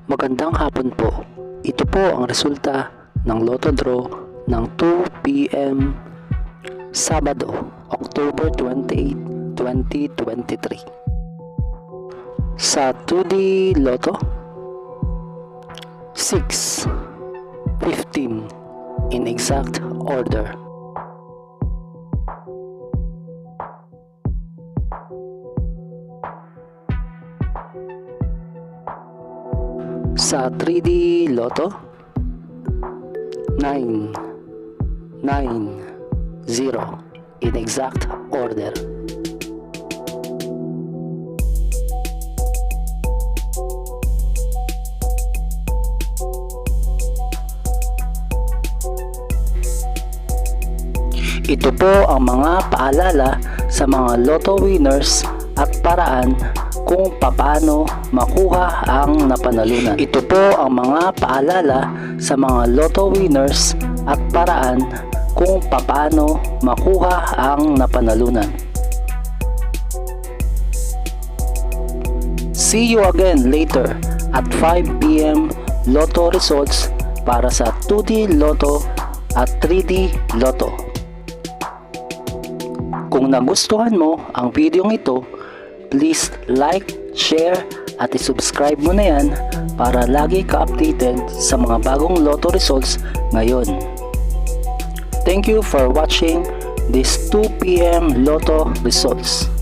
Magandang hapon po. Ito po ang resulta ng Lotto Draw ng 2 p.m. Sabado, October 28, 2023. Sa 2D Lotto, 6, 15 in exact order. Sa 3D Lotto, 9, 9, 0 in exact order. Ito po ang mga paalala sa mga Lotto winners at paraan kung paano makuha ang napanalunan. Ito po ang mga paalala sa mga Lotto winners at paraan kung paano makuha ang napanalunan. See you again later at 5 p.m. Lotto results para sa 2D Lotto at 3D Lotto. Kung nagustuhan mo ang video ito, please like, share at i-subscribe mo na yan para lagi ka-updated sa mga bagong Lotto results ngayon. Thank you for watching this 2 p.m. Lotto results.